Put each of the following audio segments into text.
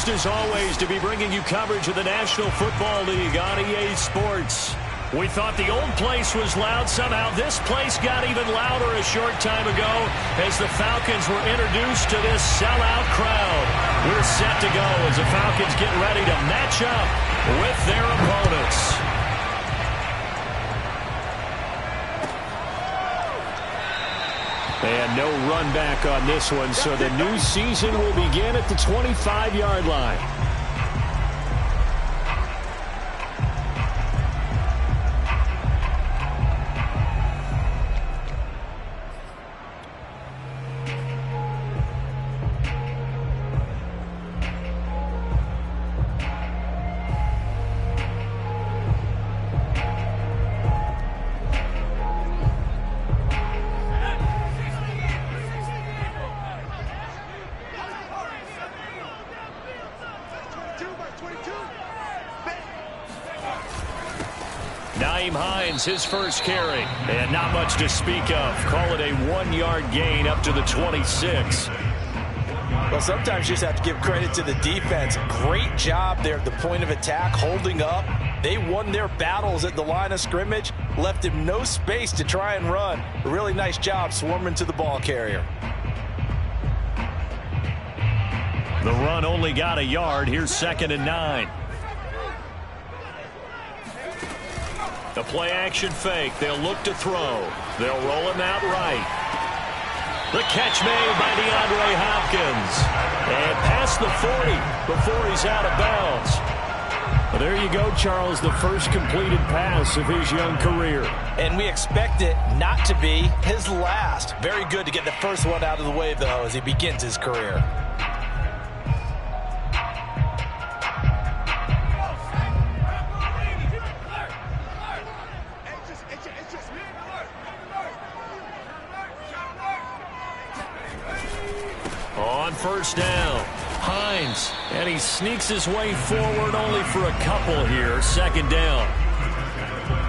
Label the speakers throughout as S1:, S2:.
S1: pleased as always to be bringing you coverage of the National Football League on EA Sports. We thought the old place was loud. Somehow this place got even louder a short time ago as the Falcons were introduced to this sellout crowd. We're set to go as the Falcons get ready to match up with their opponents. And no run back on this one, so the new season will begin at the 25-yard line. His first carry, and not much to speak of. Call it a 1-yard gain up to the 26.
S2: Well, sometimes you just have to give credit to the defense. Great job there at the point of attack, holding up. They won their battles at the line of scrimmage, left him no space to try and run. A really nice job swarming to the ball carrier.
S1: The run only got a yard. Here's 2nd and 9. The play-action fake. They'll look to throw. They'll roll him out right. The catch made by DeAndre Hopkins. And past the 40 before he's out of bounds. Well, there you go, Charles, the first completed pass of his young career.
S2: And we expect it not to be his last. Very good to get the first one out of the way, though, as he begins his career.
S1: First down, Hines, and he sneaks his way forward only for a couple here. 2nd down.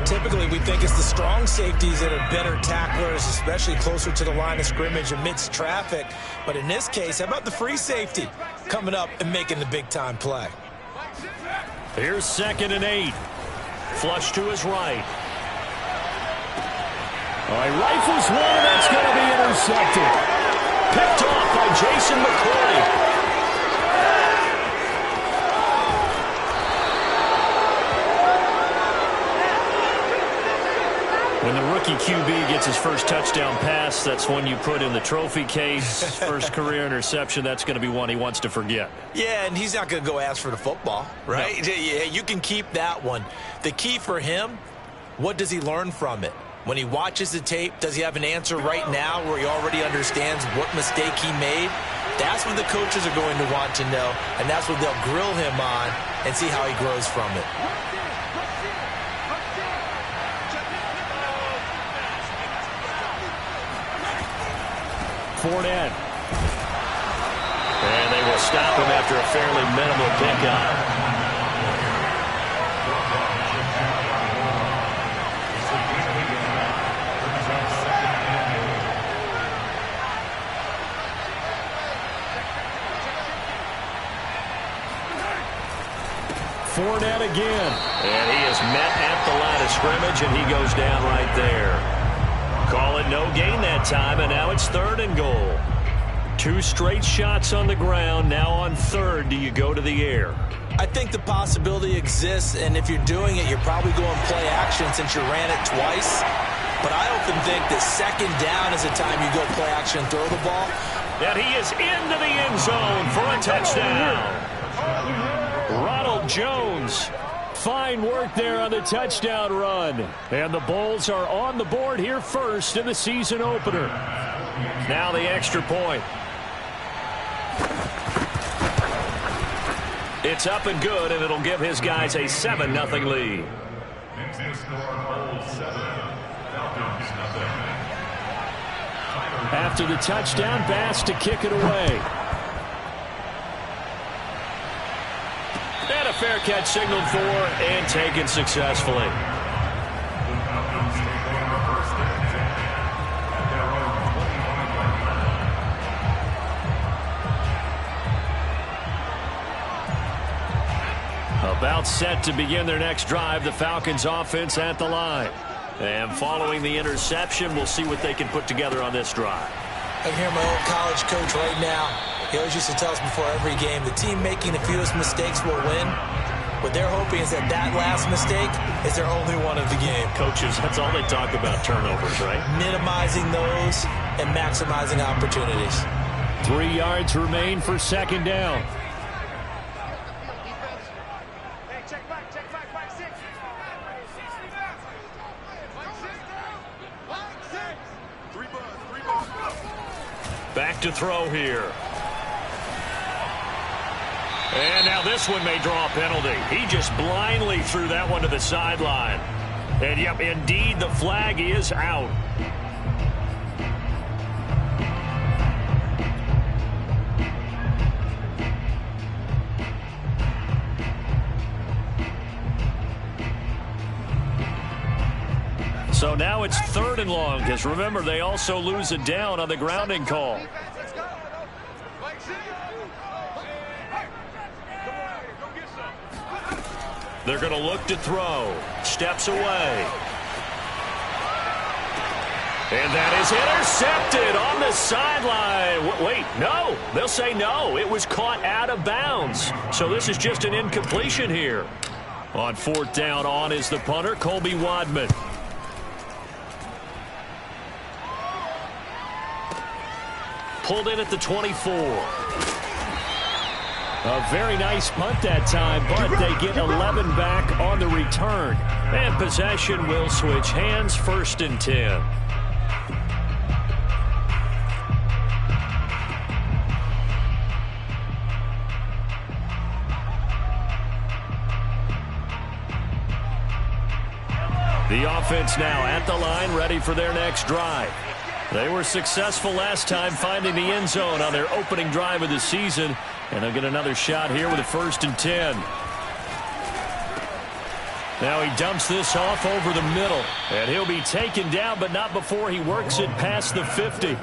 S3: Typically, we think it's the strong safeties that are better tacklers, especially closer to the line of scrimmage amidst traffic. But in this case, how about the free safety coming up and making the big-time play?
S1: Here's 2nd and 8. Flush to his right. All right, rifles one, and that's going to be intercepted. Picked off by Jason McCoy. When the rookie QB gets his first touchdown pass, that's one you put in the trophy case. First career interception, that's going to be one he wants to forget.
S3: Yeah, and he's not going to go ask for the football, right? No. Yeah, you can keep that one. The key for him, what does he learn from it? When he watches the tape, does he have an answer right now where he already understands what mistake he made? That's what the coaches are going to want to know, and that's what they'll grill him on and see how he grows from it.
S1: Fournette. And they will stop him after a fairly minimal pickup. Fournette again. And he is met at the line of scrimmage, and he goes down right there. Call it no gain that time, and now it's 3rd and goal. 2 straight shots on the ground. Now on 3rd, do you go to the air?
S3: I think the possibility exists, and if you're doing it, you're probably going play action since you ran it twice. But I often think that 2nd down is the time you go play action and throw the ball.
S1: And he is into the end zone for a touchdown. Ronald Jones, fine work there on the touchdown run. And the Bulls are on the board here first in the season opener. Now the extra point. It's up and good, and it'll give his guys a 7-0 lead. After the touchdown, Bass to kick it away. And a fair catch signaled for and taken successfully. About set to begin their next drive, the Falcons offense at the line. And following the interception, we'll see what they can put together on this drive.
S3: I can hear my old college coach right now. He always used to tell us before every game, the team making the fewest mistakes will win. What they're hoping is that last mistake is their only one of the game.
S1: Coaches, that's all they talk about, turnovers, right?
S3: Minimizing those and maximizing opportunities.
S1: 3 yards remain for second down. Back to throw here. And now this one may draw a penalty. He just blindly threw that one to the sideline. And, yep, indeed, the flag is out. So now it's 3rd and long, because remember, they also lose a down on the grounding call. They're going to look to throw. Steps away. And that is intercepted on the sideline. Wait, no. They'll say no. It was caught out of bounds. So this is just an incompletion here. On 4th down, on is the punter, Colby Wadman. Pulled in at the 24. A very nice punt that time, but they get 11 back on the return. And possession will switch hands, 1st and 10. The offense now at the line, ready for their next drive. They were successful last time finding the end zone on their opening drive of the season. And they'll get another shot here with a 1st and 10. Now he dumps this off over the middle. And he'll be taken down, but not before he works it past the 50.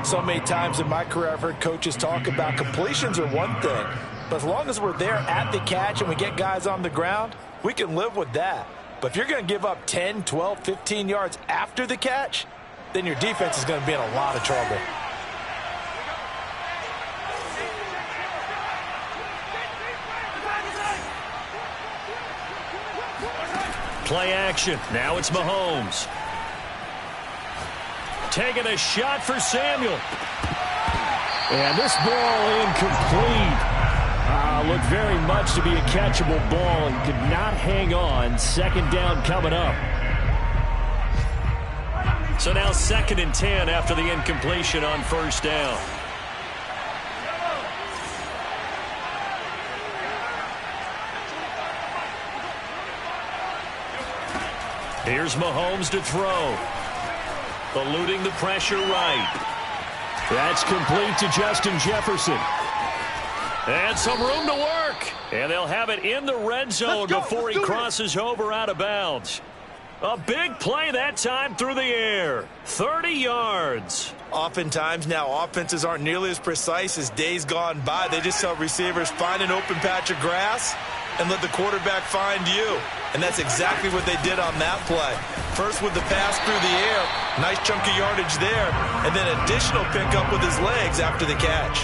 S2: So many times in my career I've heard coaches talk about completions are one thing. But as long as we're there at the catch and we get guys on the ground, we can live with that. But if you're going to give up 10, 12, 15 yards after the catch, then your defense is going to be in a lot of trouble.
S1: Play action. Now it's Mahomes. Taking a shot for Samuel. And this ball incomplete. Looked very much to be a catchable ball and could not hang on. 2nd down coming up. So now 2nd and 10 after the incompletion on 1st down. Here's Mahomes to throw. Eluding the pressure right. That's complete to Justin Jefferson. And some room to work. And they'll have it in the red zone before he crosses over out of bounds. A big play that time through the air. 30 yards.
S2: Oftentimes now offenses aren't nearly as precise as days gone by. They just tell receivers, find an open patch of grass and let the quarterback find you. And that's exactly what they did on that play. First with the pass through the air. Nice chunk of yardage there. And then additional pickup with his legs after the catch.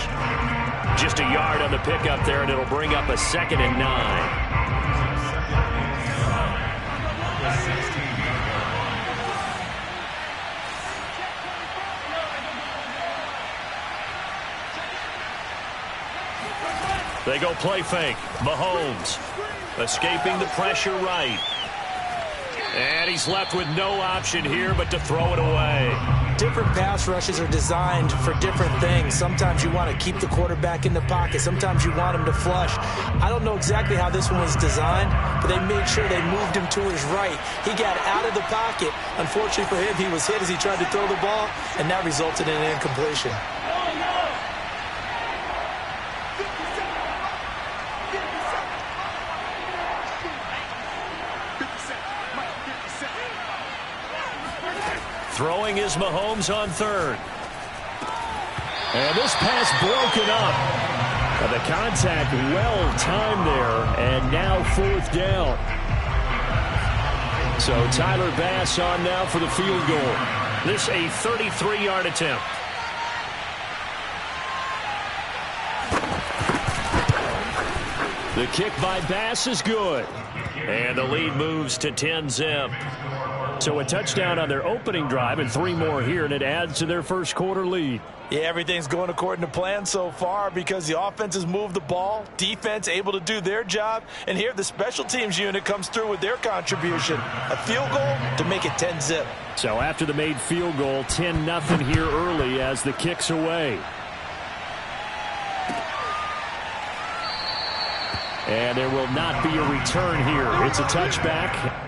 S1: Just a yard on the pickup there, and it'll bring up a 2nd and 9. They go play fake. Mahomes escaping the pressure right. And he's left with no option here but to throw it away.
S3: Different pass rushes are designed for different things. Sometimes you want to keep the quarterback in the pocket. Sometimes you want him to flush. I don't know exactly how this one was designed, but they made sure they moved him to his right. He got out of the pocket. Unfortunately for him, he was hit as he tried to throw the ball, and that resulted in an incompletion.
S1: Throwing is Mahomes on 3rd. And this pass broken up. The contact well timed there, and now 4th down. So Tyler Bass on now for the field goal. This a 33-yard attempt. The kick by Bass is good. And the lead moves to 10-zip. So a touchdown on their opening drive and 3 more here, and it adds to their first quarter lead.
S2: Yeah, everything's going according to plan so far because the offense has moved the ball, defense able to do their job, and here the special teams unit comes through with their contribution. A field goal to make it 10-zip.
S1: So after the made field goal, 10-0 here early as the kick's away. And there will not be a return here. It's a touchback.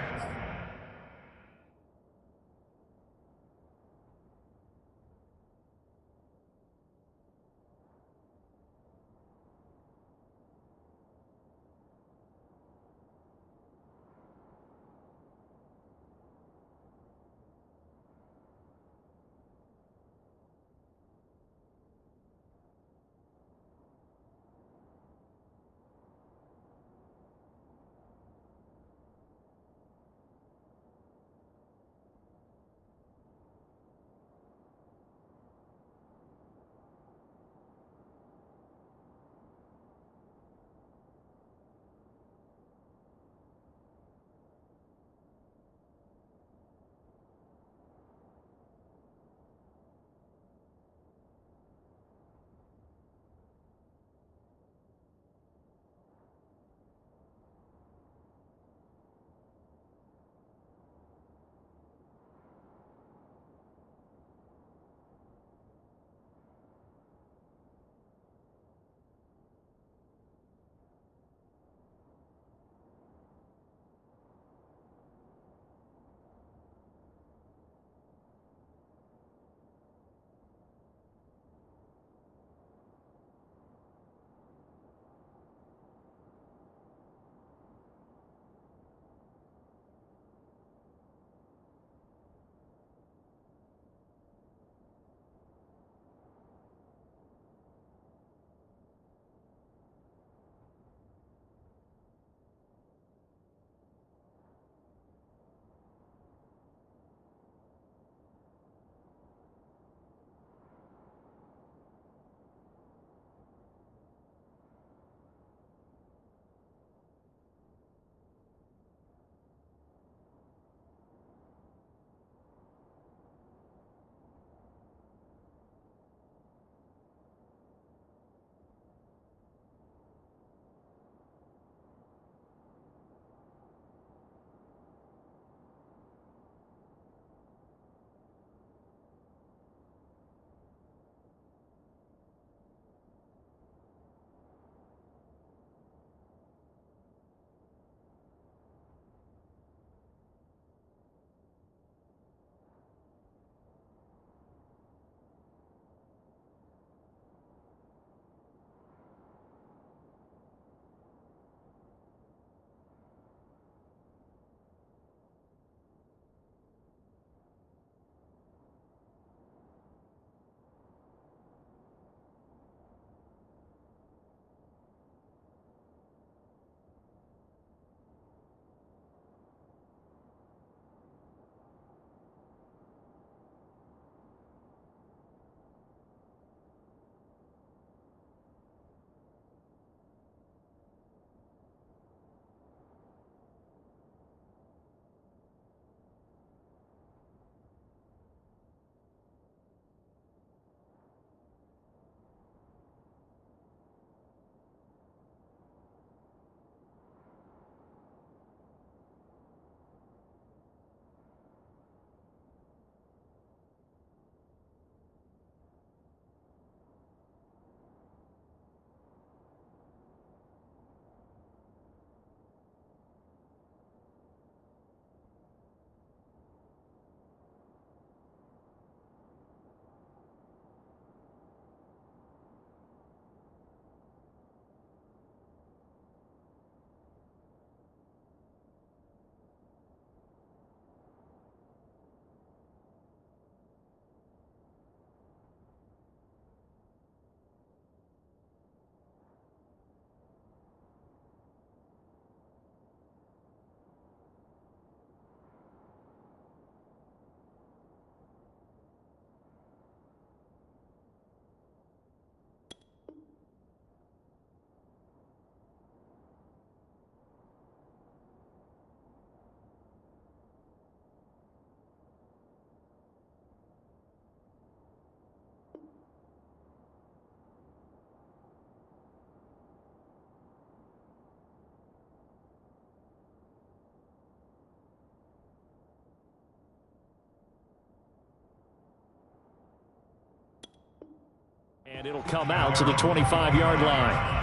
S1: And it'll come out to the 25-yard line.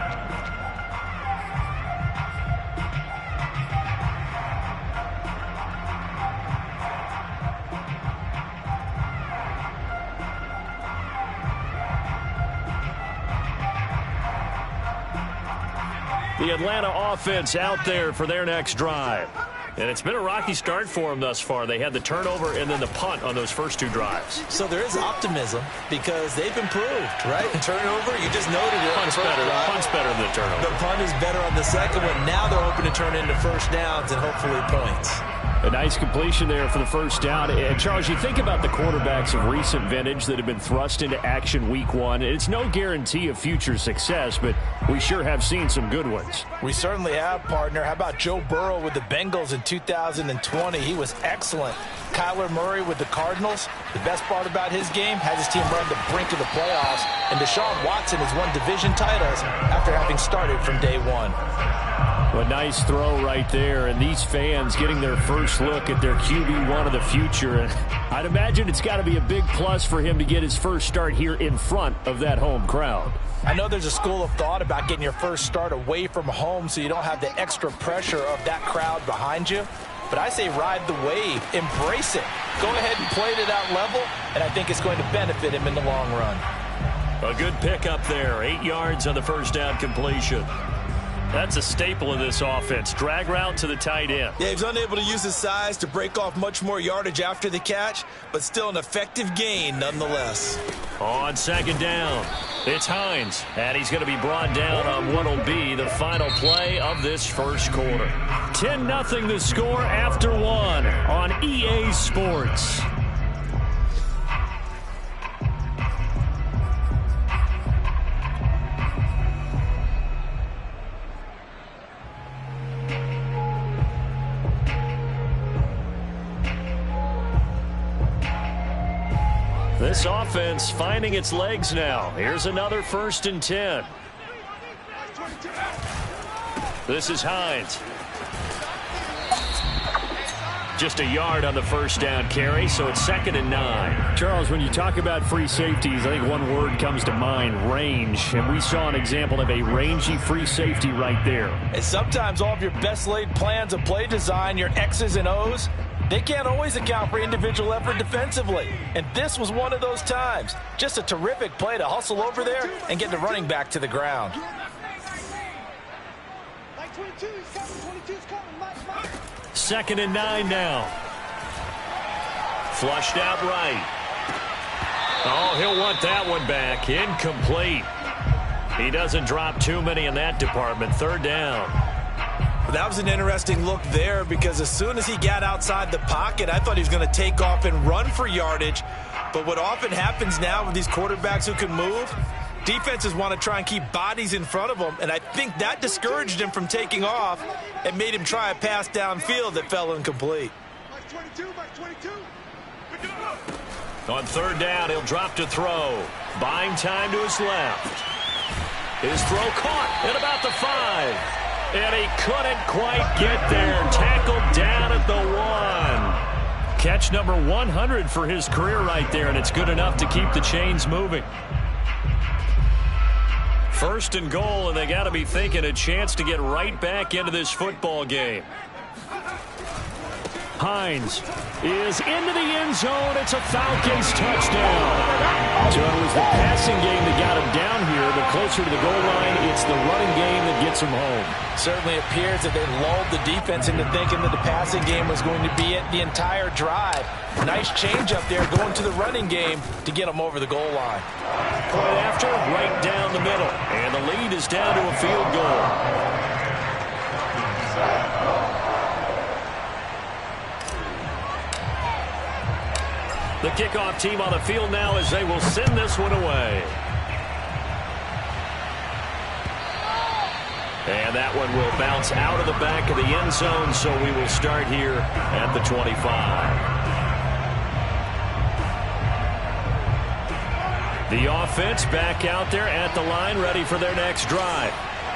S1: The Atlanta offense out there for their next drive. And it's been a rocky start for them thus far. They had the turnover and then the punt on those first two drives.
S3: So there is optimism because they've improved, right? Turnover, you just noted it.
S1: Punt's better than the turnover.
S3: The punt is better on the second one. Now they're hoping to turn into first downs and hopefully points.
S1: A nice completion there for the first down. And, Charles, you think about the quarterbacks of recent vintage that have been thrust into action week one. It's no guarantee of future success, but we sure have seen some good ones.
S2: We certainly have, partner. How about Joe Burrow with the Bengals in 2020? He was excellent. Kyler Murray with the Cardinals. The best part about his game, has his team run the brink of the playoffs. And Deshaun Watson has won division titles after having started from day one.
S1: A nice throw right there, and these fans getting their first look at their QB1 of the future. And I'd imagine it's got to be a big plus for him to get his first start here in front of that home crowd.
S2: I know there's a school of thought about getting your first start away from home so you don't have the extra pressure of that crowd behind you. But I say ride the wave, embrace it. Go ahead and play to that level, and I think it's going to benefit him in the long run.
S1: A good pickup there, 8 yards on the first down completion. That's a staple of this offense. Drag route to the tight end.
S3: Yeah, he's unable to use his size to break off much more yardage after the catch, but still an effective gain nonetheless.
S1: On second down, it's Hines, and he's going to be brought down on what will be the final play of this first quarter. 10-0 the score after one on EA Sports. This offense finding its legs now. Here's another 1st and 10. This is Hines. Just a yard on the first down carry, so it's 2nd and 9. Charles, when you talk about free safeties, I think one word comes to mind, range. And we saw an example of a rangy free safety right there.
S2: And sometimes all of your best laid plans of play design, your X's and O's, they can't always account for individual effort defensively. And this was one of those times. Just a terrific play to hustle over there and get the running back to the ground.
S1: Second and 9 now. Flushed out right. Oh, he'll want that one back. Incomplete. He doesn't drop too many in that department. 3rd down.
S3: That was an interesting look there because as soon as he got outside the pocket, I thought he was going to take off and run for yardage. But what often happens now with these quarterbacks who can move, defenses want to try and keep bodies in front of them, and I think that discouraged him from taking off and made him try a pass downfield that fell incomplete.
S1: On 3rd down, he'll drop to throw. Buying time to his left. His throw caught at about the 5. And he couldn't quite get there. Tackled down at the 1. Catch number 100 for his career right there, and it's good enough to keep the chains moving. 1st and goal, and they got to be thinking a chance to get right back into this football game. Hines is into the end zone. It's a Falcons touchdown. So it was the passing game that got him down here, but closer to the goal line, it's the running game that gets him home.
S2: Certainly appears that they lulled the defense into thinking that the passing game was going to be it the entire drive. Nice change up there going to the running game to get them over the goal line.
S1: Point after, right down the middle. And the lead is down to a field goal. The kickoff team on the field now as they will send this one away. And that one will bounce out of the back of the end zone, so we will start here at the 25. The offense back out there at the line, ready for their next drive.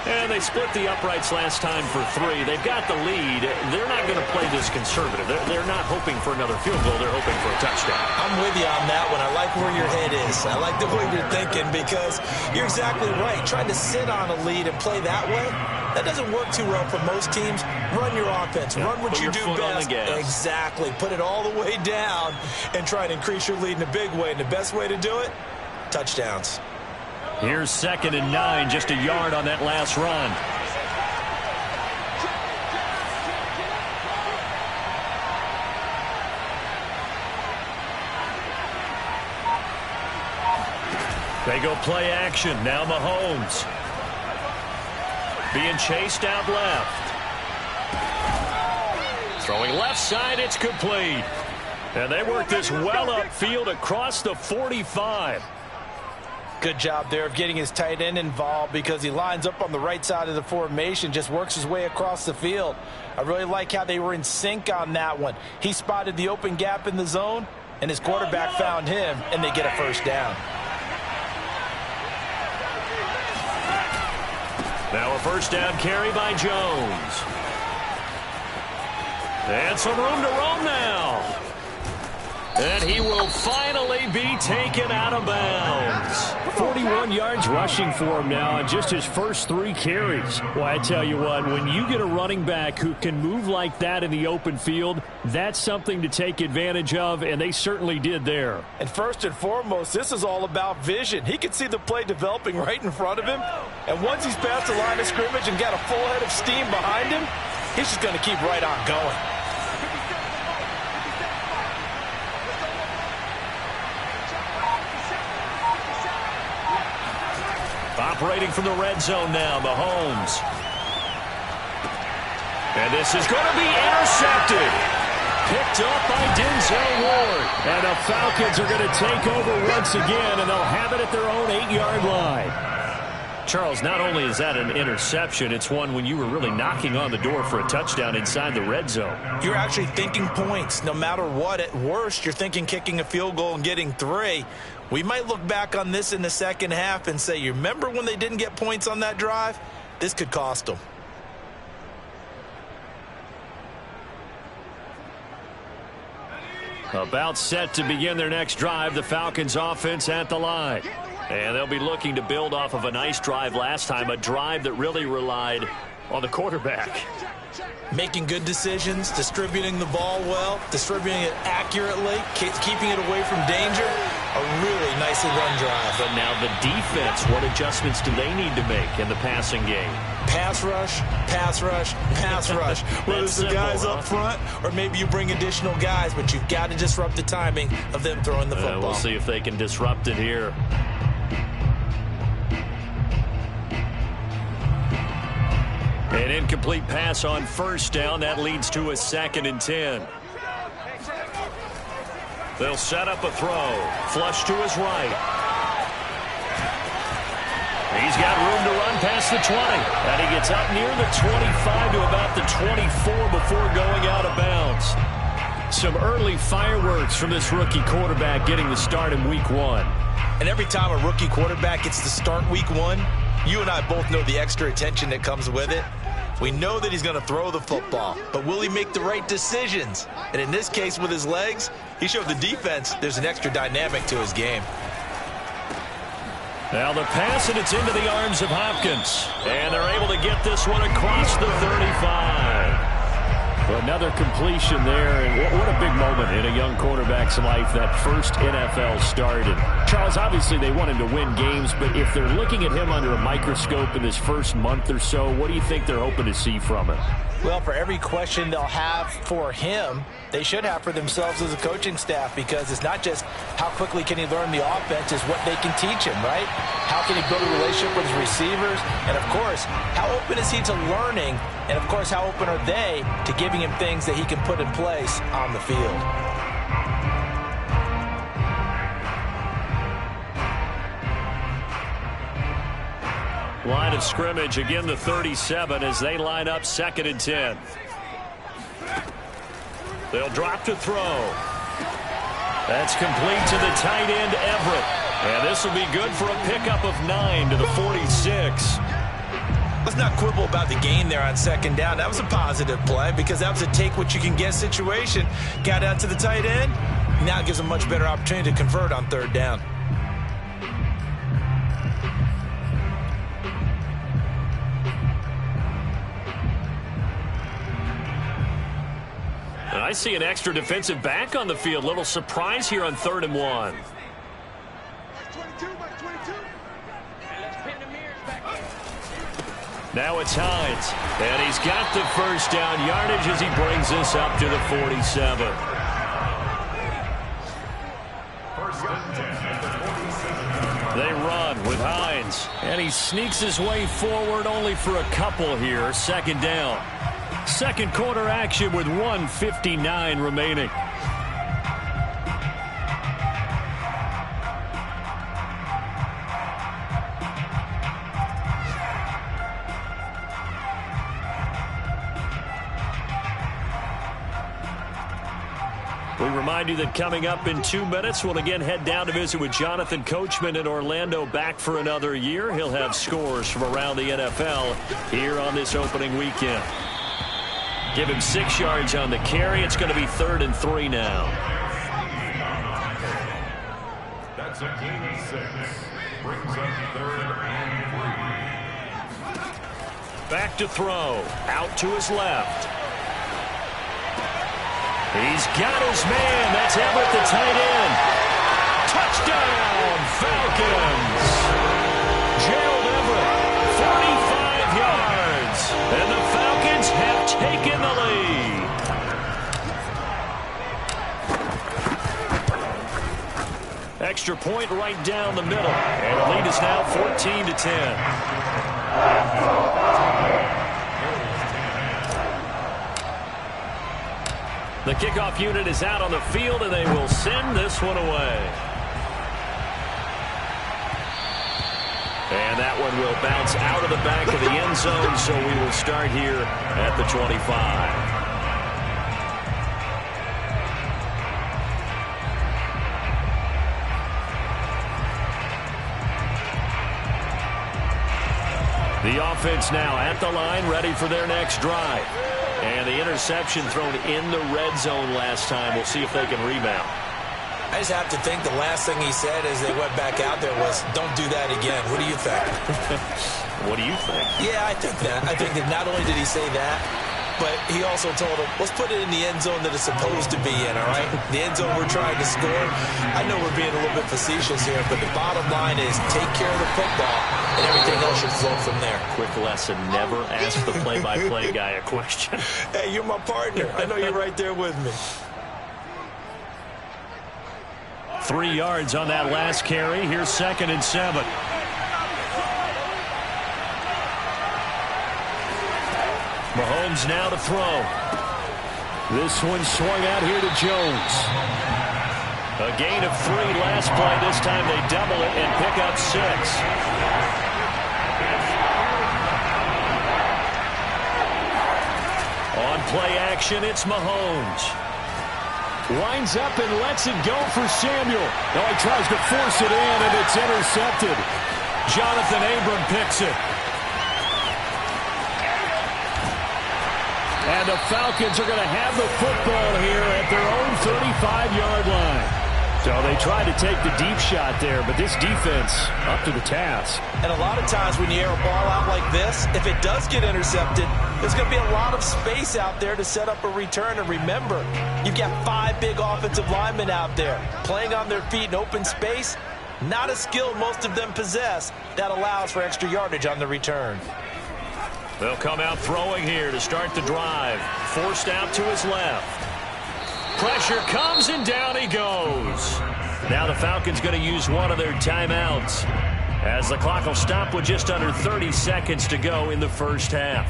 S1: And they split the uprights last time for 3. They've got the lead. They're not going to play this conservative. They're not hoping for another field goal. They're hoping for a touchdown.
S3: I'm with you on that one. I like where your head is. I like the way you're thinking because you're exactly right. Trying to sit on a lead and play that way, that doesn't work too well for most teams. Run your offense. Run what you do best. Exactly. Put it all the way down and try and increase your lead in a big way. And the best way to do it, touchdowns.
S1: Here's 2nd and 9, just a yard on that last run. They go play action. Now Mahomes. Being chased out left. Throwing left side, it's complete. And they work this well upfield across the 45.
S2: Good job there of getting his tight end involved because he lines up on the right side of the formation, just works his way across the field. I really like how they were in sync on that one. He spotted the open gap in the zone, and his quarterback found him, and they get a first down.
S1: Now a first down carry by Jones. And some room to roam now. And he will finally be taken out of bounds. 41 yards rushing for him now on just his first 3 carries. Well, I tell you what, when you get a running back who can move like that in the open field, that's something to take advantage of, and they certainly did there.
S2: And first and foremost, this is all about vision. He can see the play developing right in front of him, and once he's past the line of scrimmage and got a full head of steam behind him, he's just going to keep right on going.
S1: Operating from the red zone now, Mahomes. And this is going to be intercepted. Picked up by Denzel Ward. And the Falcons are going to take over once again, and they'll have it at their own 8-yard line. Charles, not only is that an interception, it's one when you were really knocking on the door for a touchdown inside the red zone.
S3: You're actually thinking points. No matter what, at worst, you're thinking kicking a field goal and getting 3. We might look back on this in the second half and say, you remember when they didn't get points on that drive? This could cost them.
S1: About set to begin their next drive, the Falcons offense at the line. And they'll be looking to build off of a nice drive last time, a drive that really relied on the quarterback.
S3: Making good decisions, distributing the ball well, distributing it accurately, keeping it away from danger. A really nicely run drive.
S1: But now the defense, what adjustments do they need to make in the passing game?
S3: Pass rush, pass rush, pass rush. Whether it's the guys up front or maybe you bring additional guys, but you've got to disrupt the timing of them throwing the football.
S1: We'll see if they can disrupt it here. An incomplete pass on first down. That leads to a 2nd and 10. They'll set up a throw. Flush to his right. He's got room to run past the 20. And he gets up near the 25 to about the 24 before going out of bounds. Some early fireworks from this rookie quarterback getting the start in week 1.
S3: And every time a rookie quarterback gets to start week 1, you and I both know the extra attention that comes with it. We know that he's going to throw the football, but will he make the right decisions? And in this case, with his legs, he showed the defense there's an extra dynamic to his game.
S1: Now the pass, and it's into the arms of Hopkins. And they're able to get this one across the 35. Well, another completion there, and what a big moment in a young quarterback's life, that first NFL start. And Charles, obviously they want him to win games, but if they're looking at him under a microscope in this first month or so, what do you think they're hoping to see from him?
S2: Well, for every question they'll have for him, they should have for themselves as a coaching staff, because it's not just how quickly can he learn the offense, it's what they can teach him, right? How can he build a relationship with his receivers? And, of course, how open is he to learning? And, of course, how open are they to giving him things that he can put in place on the field?
S1: Line of scrimmage, again the 37 as they line up 2nd and 10. They'll drop to throw. That's complete to the tight end, Everett. And this will be good for a pickup of 9 to the 46.
S3: Let's not quibble about the gain there on second down. That was a positive play because that was a take-what-you-can-get situation. Got out to the tight end. Now it gives a much better opportunity to convert on third down.
S1: I see an extra defensive back on the field. Little surprise here on 3rd and 1. Now it's Hines, and he's got the first down yardage as he brings this up to the 47. They run with Hines, and he sneaks his way forward only for a couple here. Second down. Second quarter action with 1:59 remaining. We remind you that coming up in 2 minutes, we'll again head down to visit with Jonathan Coachman in Orlando, back for another year. He'll have scores from around the NFL here on this opening weekend. Give him 6 yards on the carry. It's going to be 3rd and 3 now.
S4: That's a gain of 6. Brings up 3rd and 3.
S1: Back to throw. Out to his left. He's got his man. That's Everett, the tight end. Touchdown, Falcons. Gerald Everett, 45 yards. And the Falcons have taken the lead. Extra point right down the middle. And the lead is now 14-10. The kickoff unit is out on the field, and they will send this one away. And that one will bounce out of the back of the end zone, so we will start here at the 25. The offense now at the line, ready for their next drive. And the interception thrown in the red zone last time. We'll see if they can rebound.
S3: I just have to think the last thing he said as they went back out there was, don't do that again. What do you think?
S1: What do you think?
S3: Yeah, I think that. I think that not only did he say that, but he also told him, let's put it in the end zone that it's supposed to be in, all right? The end zone we're trying to score. I know we're being a little bit facetious here, but the bottom line is take care of the football, and everything else should flow from there.
S1: Quick lesson, never ask the play-by-play guy a question.
S3: Hey, you're my partner. I know you're right there with me.
S1: 3 yards on that last carry. Here's 2nd and 7. Mahomes now to throw. This one swung out here to Jones. A gain of 3 last play. This time they double it and pick up 6. On play action, it's Mahomes. Winds up and lets it go for Samuel. Now he tries to force it in, and it's intercepted. Jonathan Abram picks it. And the Falcons are going to have the football here at their own 35-yard line. So they tried to take the deep shot there, but this defense up to the task.
S3: And a lot of times when you air a ball out like this, if it does get intercepted, there's going to be a lot of space out there to set up a return. And remember, you've got 5 big offensive linemen out there playing on their feet in open space. Not a skill most of them possess that allows for extra yardage on the return.
S1: They'll come out throwing here to start the drive. Forced out to his left. Pressure comes, and down he goes. Now the Falcons going to use one of their timeouts, as the clock will stop with just under 30 seconds to go in the first half.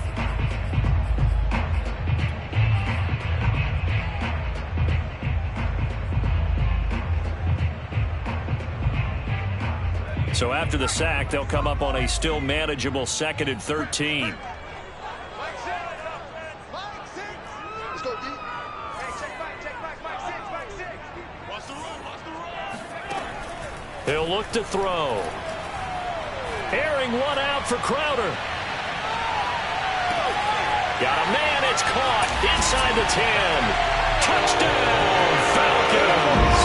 S1: So after the sack, they'll come up on a still manageable 2nd and 13. He'll look to throw. Airing one out for Crowder. Got a man, it's caught inside the 10. Touchdown, Falcons!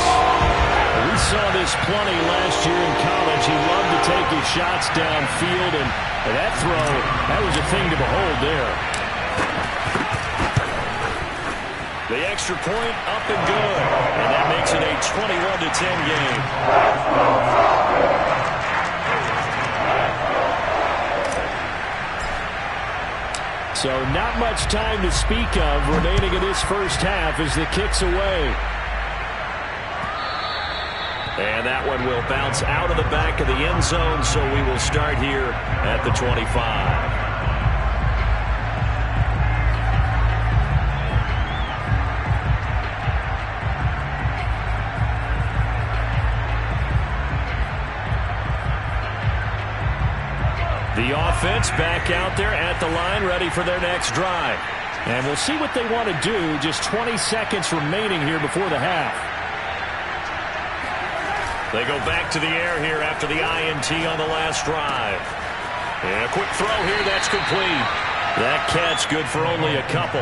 S1: We saw this plenty last year in college. He loved to take his shots downfield, and that throw, that was a thing to behold there. The extra point up and good, and that makes it a 21-10 game. So not much time to speak of remaining in this first half as the kick's away. And that one will bounce out of the back of the end zone, so we will start here at the 25. The offense back out there at the line, ready for their next drive. And we'll see what they want to do. Just 20 seconds remaining here before the half. They go back to the air here after the INT on the last drive. And a quick throw here, that's complete. That catch good for only a couple.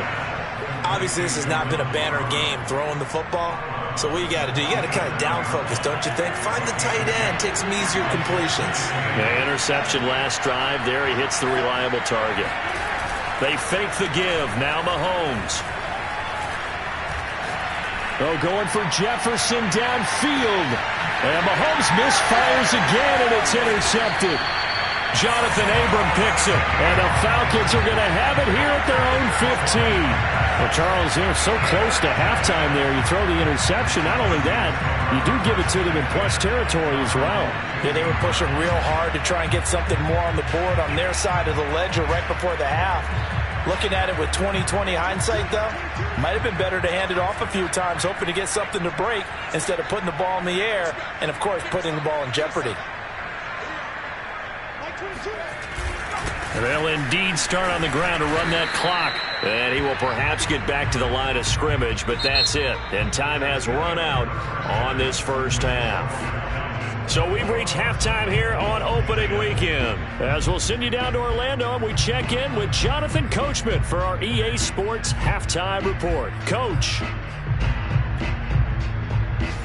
S3: Obviously, this has not been a banner game throwing the football. So what you got to do, you got to kind of down focus, don't you think? Find the tight end, take some easier completions.
S1: Yeah, interception last drive. There he hits the reliable target. They fake the give. Now Mahomes. Oh, going for Jefferson downfield. And Mahomes misfires again, and it's intercepted. Jonathan Abram picks it, and the Falcons are going to have it here at their own 15. Well, Charles, they're so close to halftime there. You throw the interception. Not only that, you do give it to them in plus territory as well.
S2: Yeah, they were pushing real hard to try and get something more on the board on their side of the ledger right before the half. Looking at it with 20/20 hindsight, though, might have been better to hand it off a few times, hoping to get something to break instead of putting the ball in the air and, of course, putting the ball in jeopardy.
S1: They'll indeed start on the ground to run that clock. And he will perhaps get back to the line of scrimmage, but that's it. And time has run out on this first half. So we've reached halftime here on opening weekend. As we'll send you down to Orlando, and we check in with Jonathan Coachman for our EA Sports Halftime Report. Coach.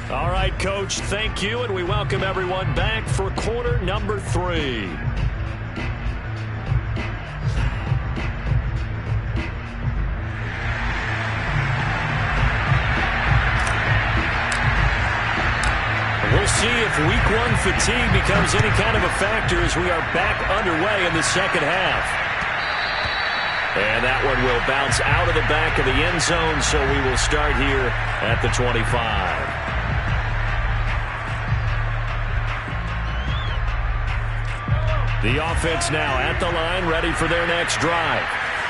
S1: All right, Coach, thank you, and we welcome everyone back for quarter number 3. We'll see if week 1 fatigue becomes any kind of a factor as we are back underway in the second half. And that one will bounce out of the back of the end zone, so we will start here at the 25. The offense now at the line, ready for their next drive.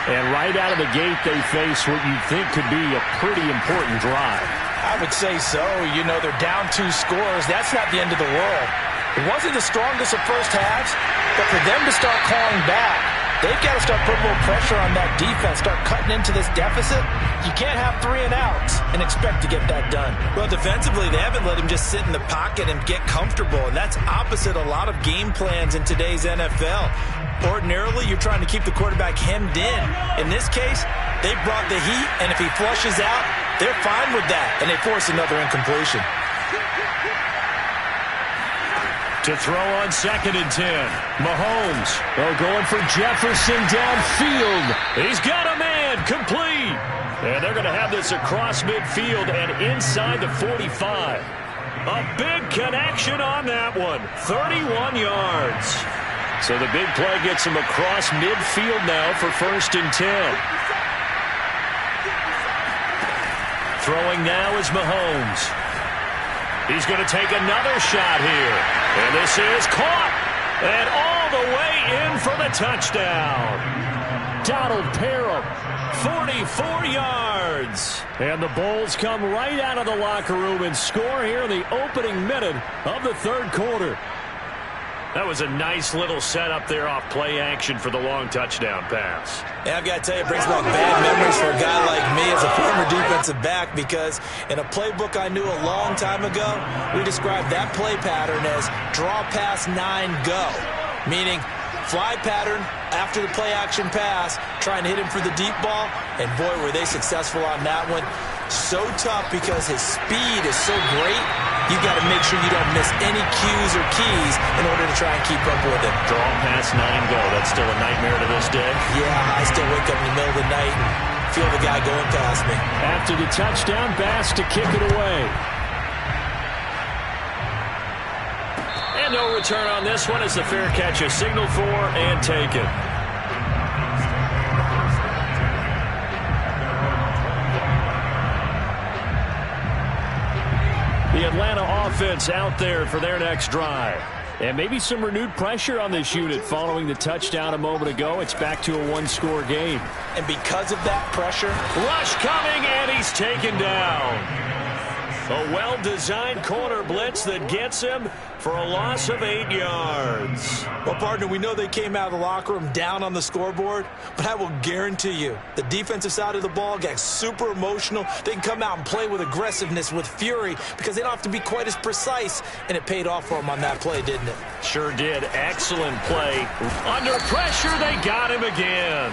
S1: And right out of the gate, they face what you think could be a pretty important drive.
S2: I would say so. You know, they're down 2 scores. That's not the end of the world. It wasn't the strongest of first halves, but for them to start clawing back, they've got to start putting a little pressure on that defense, start cutting into this deficit. You can't have 3 and outs and expect to get that done.
S3: Well, defensively, they haven't let him just sit in the pocket and get comfortable, and that's opposite a lot of game plans in today's NFL. Ordinarily, you're trying to keep the quarterback hemmed in. In this case, they brought the heat, and if he flushes out, they're fine with that, and they force another incompletion.
S1: To throw on 2nd and 10. Mahomes. Oh, going for Jefferson downfield. He's got a man. Complete. And they're going to have this across midfield and inside the 45. A big connection on that one. 31 yards. So the big play gets him across midfield now for 1st and 10. Throwing now is Mahomes. He's going to take another shot here. And this is caught. And all the way in for the touchdown. Donald Parham, 44 yards. And the Bulls come right out of the locker room and score here in the opening minute of the 3rd quarter. That was a nice little setup there off play action for the long touchdown pass.
S3: Yeah, I've got to tell you, it brings back bad memories for a guy like me as a former defensive back, because in a playbook I knew a long time ago, we described that play pattern as draw pass 9 go, meaning fly pattern after the play-action pass, trying to hit him for the deep ball, and boy, were they successful on that one. So tough because his speed is so great, you've got to make sure you don't miss any cues or keys in order to try and keep up with him.
S1: Draw past 9 go. That's still a nightmare to this day.
S3: Yeah, I still wake up in the middle of the night and feel the guy going past me.
S1: After the touchdown, Bass to kick it away. And no return on this one as the fair catch is signaled for and taken. The Atlanta offense out there for their next drive. And maybe some renewed pressure on this unit following the touchdown a moment ago. It's back to a one-score game.
S3: And because of that pressure,
S1: rush coming, and he's taken down. A well-designed corner blitz that gets him for a loss of 8 yards.
S3: Well, partner, we know they came out of the locker room down on the scoreboard, but I will guarantee you the defensive side of the ball got super emotional. They can come out and play with aggressiveness, with fury, because they don't have to be quite as precise, and it paid off for them on that play, didn't it?
S1: Sure did. Excellent play. Under pressure, they got him again.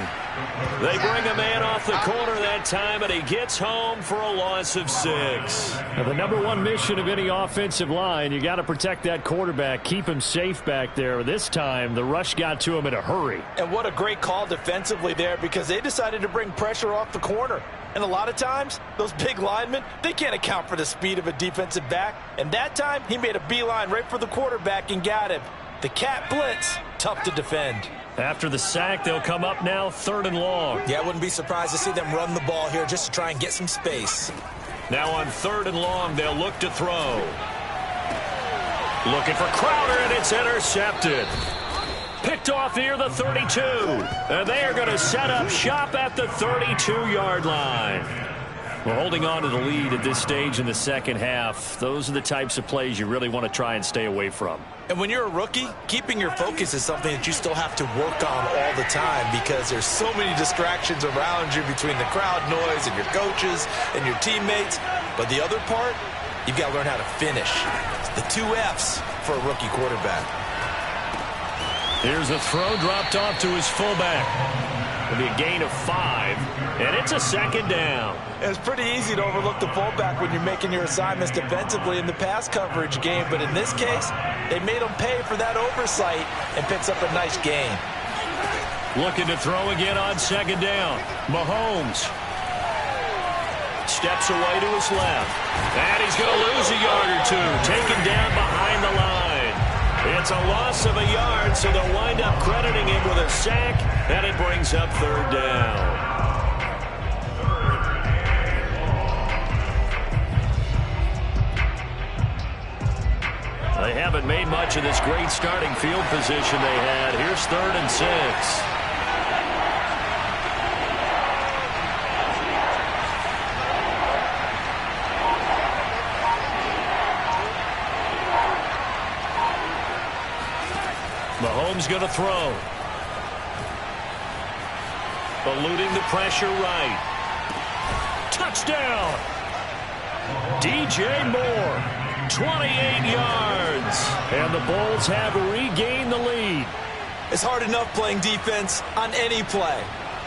S1: They bring a man off the corner that time, and he gets home for a loss of 6. Now, the number one mission of any offensive line, you got to protect that quarterback, keep him safe back there. This time, the rush got to him in a hurry.
S2: And what a great call defensively there, because they decided to bring pressure off the corner. And a lot of times, those big linemen, they can't account for the speed of a defensive back. And that time, he made a beeline right for the quarterback and got him. The cat blitz, tough to defend.
S1: After the sack, they'll come up now 3rd and long.
S3: Yeah, I wouldn't be surprised to see them run the ball here just to try and get some space.
S1: Now on 3rd and long, they'll look to throw. Looking for Crowder, and it's intercepted. Picked off near the 32. And they are going to set up shop at the 32-yard line. We're holding on to the lead at this stage in the second half. Those are the types of plays you really want to try and stay away from.
S3: And when you're a rookie, keeping your focus is something that you still have to work on all the time, because there's so many distractions around you between the crowd noise and your coaches and your teammates. But the other part, you've got to learn how to finish. The 2 F's for a rookie quarterback.
S1: Here's a throw dropped off to his fullback. It'll be a gain of 5, and it's a 2nd down.
S2: It's pretty easy to overlook the fullback when you're making your assignments defensively in the pass coverage game, but in this case, they made him pay for that oversight and picks up a nice gain.
S1: Looking to throw again on 2nd down. Mahomes steps away to his left, and he's going to lose a yard or 2, taken down behind the line. It's a loss of a yard, so they'll wind up crediting him with a sack, and it brings up 3rd down. They haven't made much of this great starting field position they had. Here's 3rd and 6. Mahomes going to throw. Eluding the pressure right. Touchdown! DJ Moore. 28 yards. And the Bulls have regained the lead.
S3: It's hard enough playing defense on any play.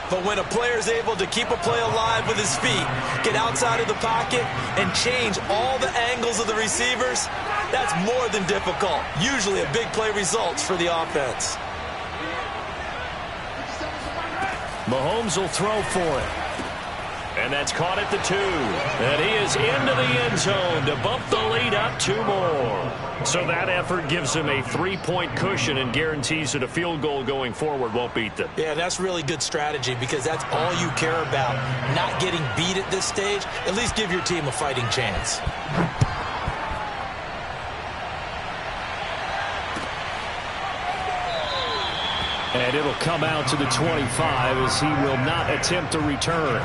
S3: But when a player is able to keep a play alive with his feet, get outside of the pocket, and change all the angles of the receivers, that's more than difficult. Usually a big play results for the offense.
S1: Mahomes will throw for it. And that's caught at the 2. And he is into the end zone to bump the lead up 2 more. So that effort gives him a 3-point cushion and guarantees that a field goal going forward won't beat them.
S3: Yeah, that's really good strategy, because that's all you care about. Not getting beat at this stage. At least give your team a fighting chance.
S1: And it'll come out to the 25 as he will not attempt a return.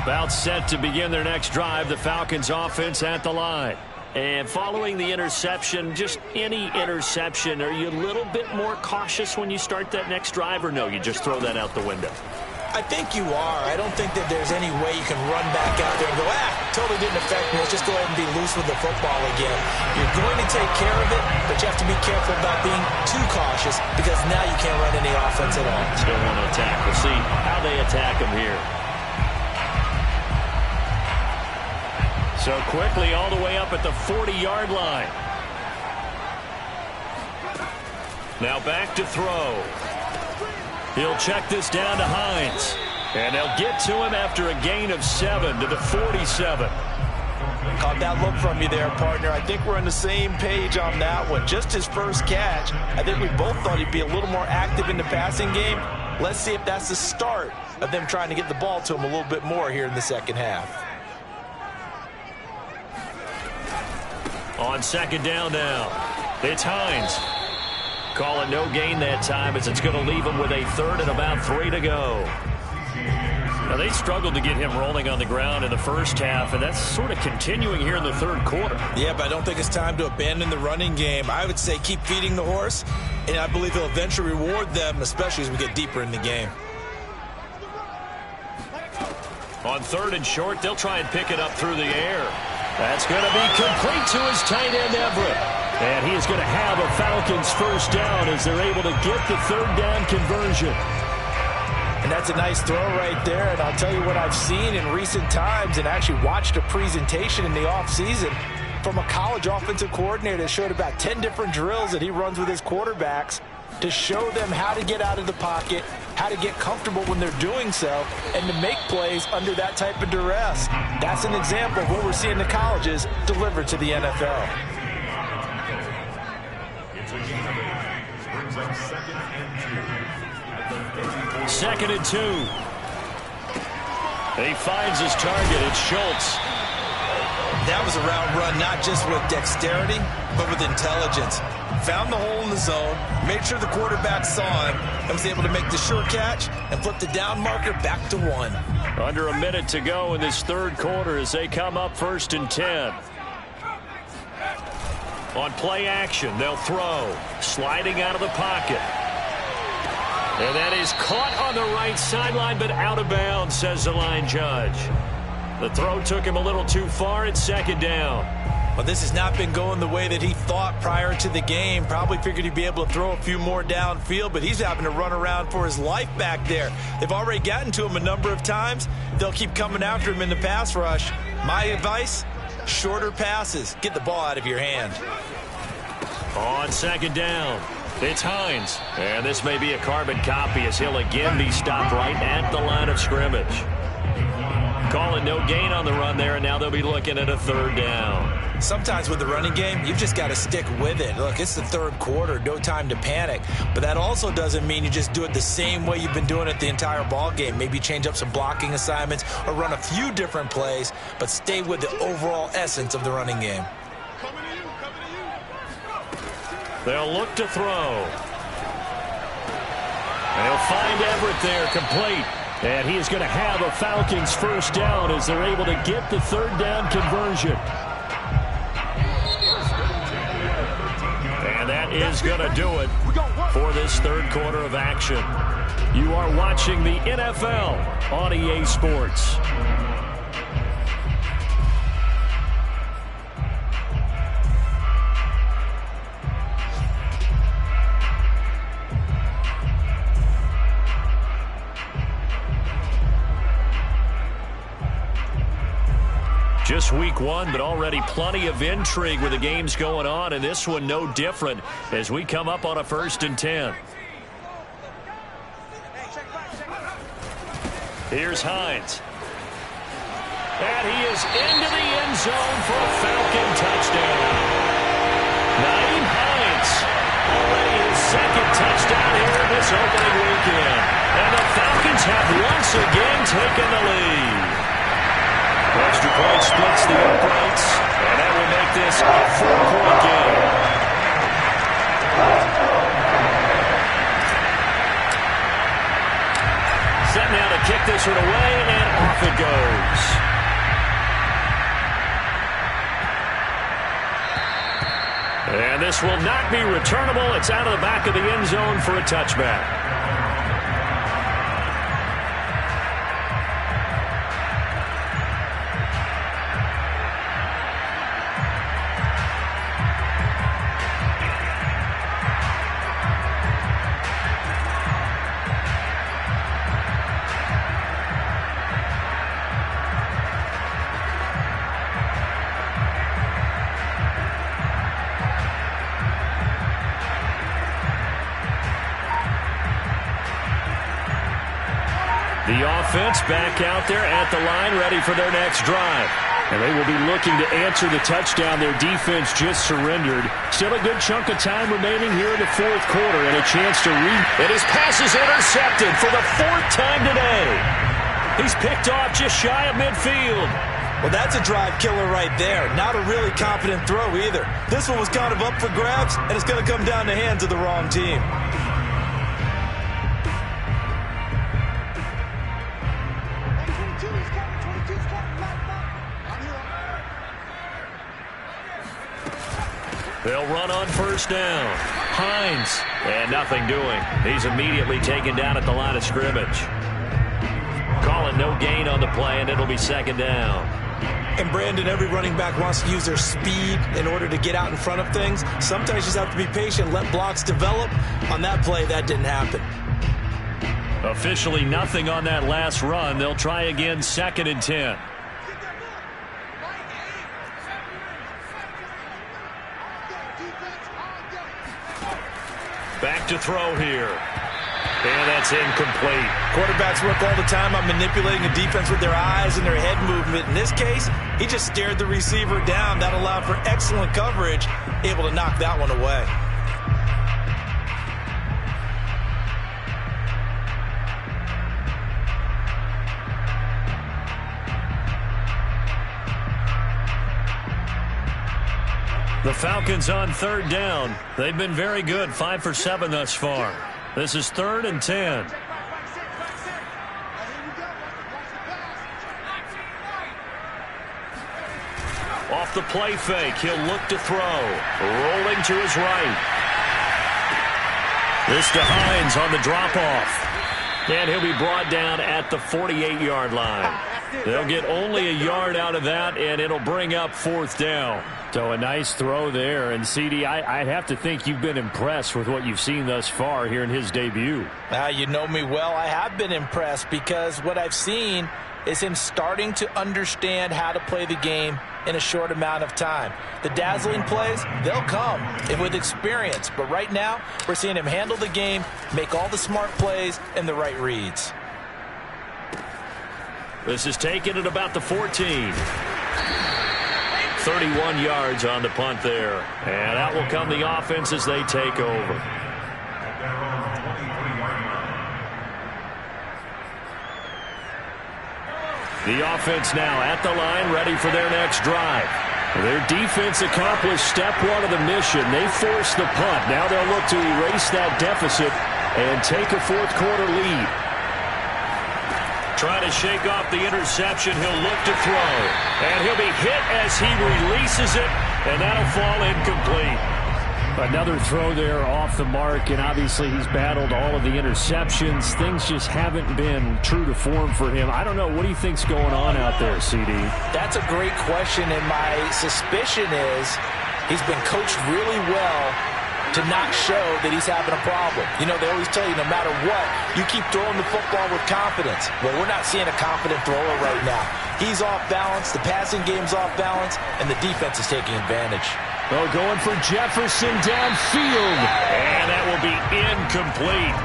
S1: About set to begin their next drive, the Falcons offense at the line. And following the interception, just any interception, are you a little bit more cautious when you start that next drive, or no, you just throw that out the window?
S3: I think you are. I don't think that there's any way you can run back out there and go, totally didn't affect me. Let's just go ahead and be loose with the football again. You're going to take care of it, but you have to be careful about being too cautious because now you can't run any offense at all.
S1: Still want to attack. We'll see how they attack him here. So quickly all the way up at the 40-yard line. Now back to throw. He'll check this down to Hines. And they'll get to him after a gain of 7 to the 47.
S2: Caught that look from you there, partner. I think we're on the same page on that one. Just his first catch. I think we both thought he'd be a little more active in the passing game. Let's see if that's the start of them trying to get the ball to him a little bit more here in the second half.
S1: On second down now, it's Hines. Call it no gain that time as it's going to leave him with a third and about 3 to go. Now, they struggled to get him rolling on the ground in the first half, and that's sort of continuing here in the third quarter.
S3: Yeah, but I don't think it's time to abandon the running game. I would say keep feeding the horse, and I believe he'll eventually reward them, especially as we get deeper in the game.
S1: On third and short, they'll try and pick it up through the air. That's going to be complete to his tight end, Everett. And he is going to have a Falcons first down as they're able to get the third down conversion.
S2: And that's a nice throw right there. And I'll tell you what I've seen in recent times and actually watched a presentation in the offseason from a college offensive coordinator that showed about 10 different drills that he runs with his quarterbacks to show them how to get out of the pocket, how to get comfortable when they're doing so, and to make plays under that type of duress. That's an example of what we're seeing the colleges deliver to the NFL.
S1: Second and 2. He finds his target. It's Schultz.
S3: That was a route run not just with dexterity, but with intelligence. Found the hole in the zone, made sure the quarterback saw him, and was able to make the sure catch and flip the down marker back to 1.
S1: Under a minute to go in this third quarter as they come up first and 10. On play action, they'll throw. Sliding out of the pocket. And that is caught on the right sideline, but out of bounds, says the line judge. The throw took him a little too far. It's second down.
S3: Well, this has not been going the way that he thought prior to the game. Probably figured he'd be able to throw a few more downfield, but he's having to run around for his life back there. They've already gotten to him a number of times. They'll keep coming after him in the pass rush. My advice, shorter passes. Get the ball out of your hand.
S1: On second down, it's Hines. And this may be a carbon copy as he'll again be stopped right at the line of scrimmage. Calling no gain on the run there, and now they'll be looking at a third down.
S3: Sometimes with the running game, you've just got to stick with it. Look, it's the third quarter, no time to panic. But that also doesn't mean you just do it the same way you've been doing it the entire ball game. Maybe change up some blocking assignments or run a few different plays, but stay with the overall essence of the running game.
S1: They'll look to throw. They'll find Everett there, complete. And he is going to have a Falcons first down as they're able to get the third down conversion. And that is going to do it for this third quarter of action. You are watching the NFL on EA Sports. Just week one, but already plenty of intrigue with the games going on, and this one no different as we come up on a first and 10. Here's Hines. And he is into the end zone for a Falcon touchdown. Naeem Hines, already his second touchdown here this opening weekend. And the Falcons have once again taken the lead. Extra point splits the uprights, and that will make this a 4-point game. Set now to kick this one away, and off it goes. And this will not be returnable. It's out of the back of the end zone for a touchback. The offense back out there at the line, ready for their next drive. And they will be looking to answer the touchdown their defense just surrendered. Still a good chunk of time remaining here in the fourth quarter and a chance to And his pass is intercepted for the fourth time today. He's picked off just shy of midfield.
S2: Well, that's a drive killer right there. Not a really confident throw either. This one was kind of up for grabs, and it's going to come down the hands of the wrong team.
S1: They'll run on first down. Hines. And nothing doing. He's immediately taken down at the line of scrimmage. Calling no gain on the play, and it'll be second down.
S2: And Brandon, every running back wants to use their speed in order to get out in front of things. Sometimes you just have to be patient, let blocks develop. On that play, that didn't happen.
S1: Officially nothing on that last run. They'll try again, 2nd and 10. Back to throw here. And that's incomplete.
S2: Quarterbacks work all the time on manipulating a defense with their eyes and their head movement. In this case, he just stared the receiver down. That allowed for excellent coverage, able to knock that one away.
S1: The Falcons on third down. They've been very good, 5 for 7 thus far. This is 3rd and 10. Off the play fake, he'll look to throw. Rolling to his right. This to Hines on the drop-off. And he'll be brought down at the 48-yard line. They'll get only a yard out of that, and it'll bring up 4th down. So a nice throw there. And, CD, I'd have to think you've been impressed with what you've seen thus far here in his debut.
S2: You know me well. I have been impressed because what I've seen is him starting to understand how to play the game in a short amount of time. The dazzling plays, they'll come and with experience. But right now, we're seeing him handle the game, make all the smart plays and the right reads.
S1: This is taken at about the 14. 31 yards on the punt there. And that will come the offense as they take over. The offense now at the line, ready for their next drive. Their defense accomplished step 1 of the mission. They forced the punt. Now they'll look to erase that deficit and take a fourth quarter lead. Trying to shake off the interception. He'll look to throw. And he'll be hit as he releases it. And that'll fall incomplete. Another throw there off the mark. And obviously he's battled all of the interceptions. Things just haven't been true to form for him. I don't know. What do you think's going on out there, CD?
S2: That's a great question. And my suspicion is he's been coached really well to not show that he's having a problem. You know, they always tell you no matter what, you keep throwing the football with confidence. Well, we're not seeing a confident thrower right now. He's off balance, the passing game's off balance, and the defense is taking advantage.
S1: Oh, going for Jefferson downfield. And that will be incomplete.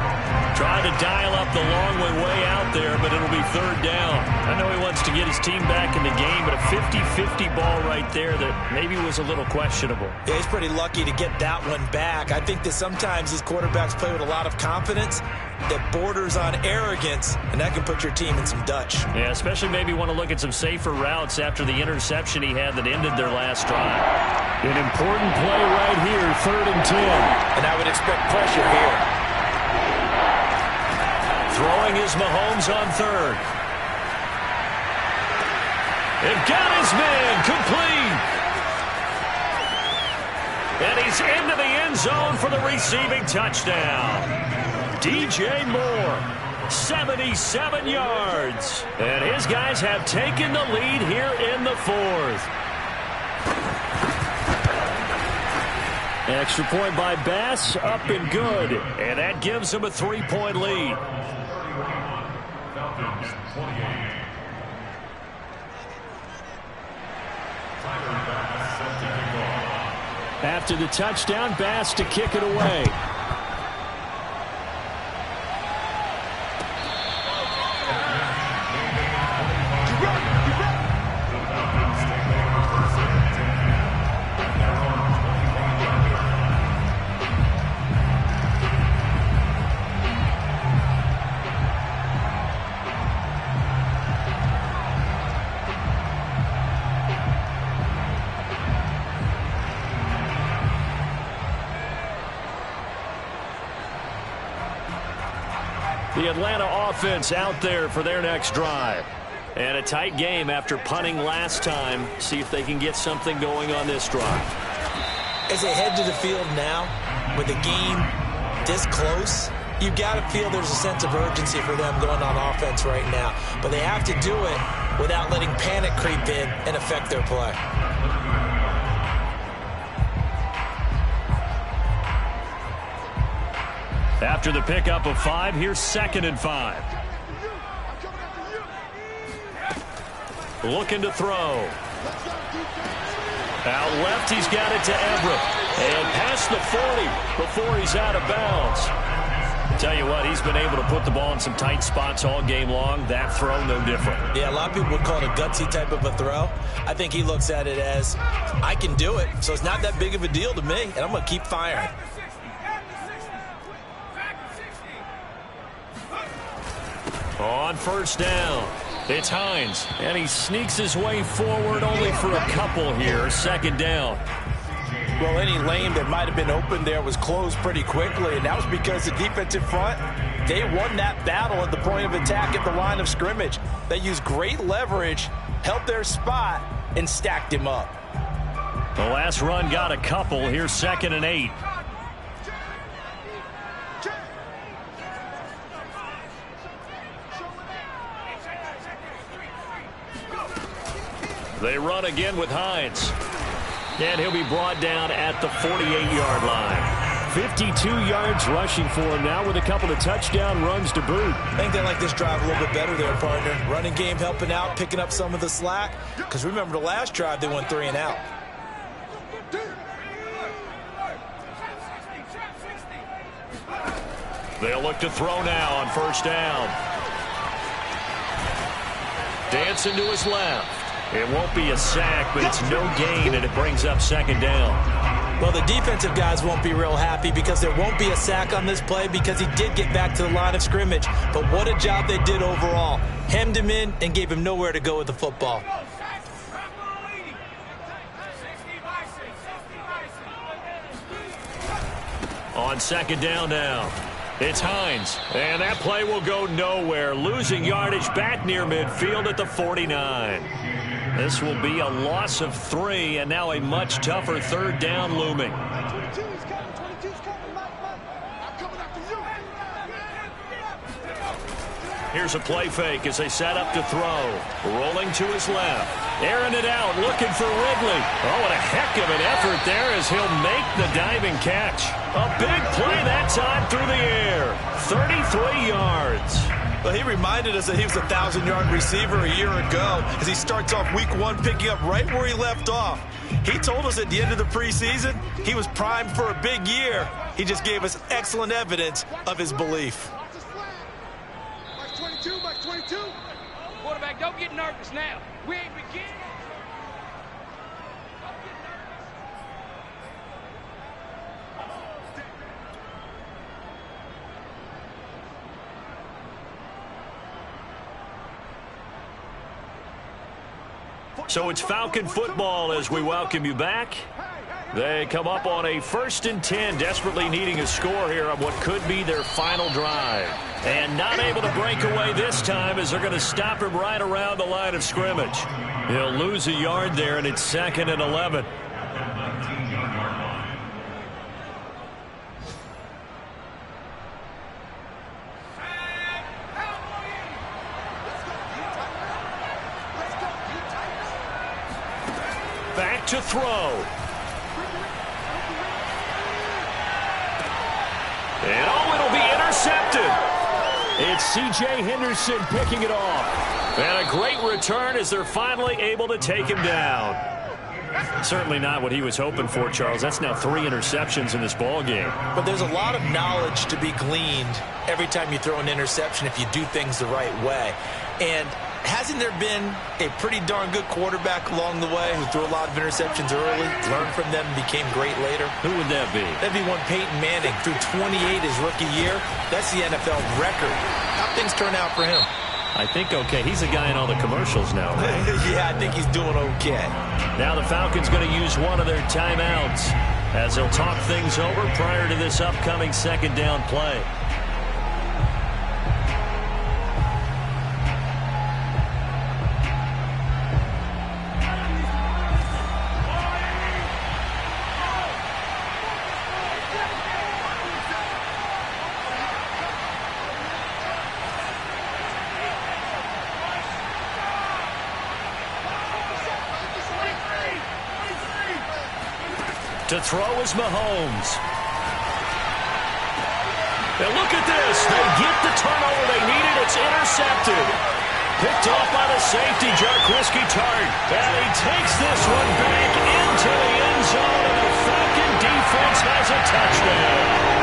S1: Trying to dial up the long way out there, but it'll be 3rd down. I know he wants to get his team back in the game, but a 50-50 ball right there that maybe was a little questionable.
S2: Yeah, he's pretty lucky to get that one back. I think that sometimes these quarterbacks play with a lot of confidence that borders on arrogance, and that can put your team in some Dutch.
S1: Yeah, especially maybe want to look at some safer routes after the interception he had that ended their last drive. An important play right here, 3rd and 10.
S2: And I would expect pressure here.
S1: Throwing is Mahomes on 3rd. And got his man complete. And he's into the end zone for the receiving touchdown. DJ Moore, 77 yards. And his guys have taken the lead here in the fourth. Extra point by Bass, up and good. And that gives him a 3-point lead.
S4: Falcons 28.
S1: After the touchdown, Bass to kick it away. The Atlanta offense out there for their next drive. And a tight game after punting last time. See if they can get something going on this drive.
S3: As they head to the field now, with the game this close, you've got to feel there's a sense of urgency for them going on offense right now. But they have to do it without letting panic creep in and affect their play.
S1: After the pickup of 5, here's 2nd and 5. Looking to throw. Out left, he's got it to Everett. And past the 40 before he's out of bounds. Tell you what, he's been able to put the ball in some tight spots all game long. That throw, no different.
S3: Yeah, a lot of people would call it a gutsy type of a throw. I think he looks at it as, I can do it, so it's not that big of a deal to me, and I'm going to keep firing.
S1: On first down, it's Hines, and he sneaks his way forward only for a couple here. 2nd down.
S2: Well, any lane that might have been open there was closed pretty quickly, and that was because the defensive front, they won that battle at the point of attack at the line of scrimmage. They used great leverage, held their spot, and stacked him up.
S1: The last run got a couple. Here's 2nd and 8. They run again with Hines. And he'll be brought down at the 48-yard line. 52 yards rushing for him now with a couple of touchdown runs to boot.
S3: I think they like this drive a little bit better there, partner. Running game helping out, picking up some of the slack. Because remember the last drive, they went 3 and out.
S1: They'll look to throw now on first down. Dancing to his left. It won't be a sack, but it's no gain, and it brings up 2nd down.
S3: Well, the defensive guys won't be real happy because there won't be a sack on this play because he did get back to the line of scrimmage. But what a job they did overall. Hemmed him in and gave him nowhere to go with the football.
S1: On 2nd down now. It's Hines, and that play will go nowhere. Losing yardage back near midfield at the 49. This will be a loss of 3, and now a much tougher 3rd down looming. Here's a play fake as they set up to throw. Rolling to his left. Airing it out, looking for Ridley. Oh, what a heck of an effort there as he'll make the diving catch. A big play that time through the air. 33 yards.
S3: Well, he reminded us that he was a 1,000-yard receiver a year ago as he starts off week 1 picking up right where he left off. He told us at the end of the preseason he was primed for a big year. He just gave us excellent evidence of his belief.
S5: Mike 22, Mike 22. Quarterback, don't get nervous now. We ain't beginning.
S1: So it's Falcon football as we welcome you back. They come up on a 1st and 10, desperately needing a score here on what could be their final drive. And not able to break away this time as they're going to stop him right around the line of scrimmage. He'll lose a yard there, and it's 2nd and 11. Back to throw. And it'll be intercepted. It's C.J. Henderson picking it off. And a great return as they're finally able to take him down. Certainly not what he was hoping for, Charles. That's now 3 interceptions in this ball game.
S3: But there's a lot of knowledge to be gleaned every time you throw an interception if you do things the right way. And hasn't there been a pretty darn good quarterback along the way who threw a lot of interceptions early, learned from them, and became great later?
S1: Who would that be?
S3: That'd be one Peyton Manning, threw 28 his rookie year. That's the NFL record. How things turn out for him?
S1: I think okay. He's a guy in all the commercials now, right?
S3: Yeah, I think he's doing okay.
S1: Now the Falcons going to use one of their timeouts as they'll talk things over prior to this upcoming second down play. To throw is Mahomes. And look at this. They get the turnover they needed. It's intercepted. Picked off by the safety, Jarquiski Tart. And he takes this one back into the end zone, and the Falcon defense has a touchdown.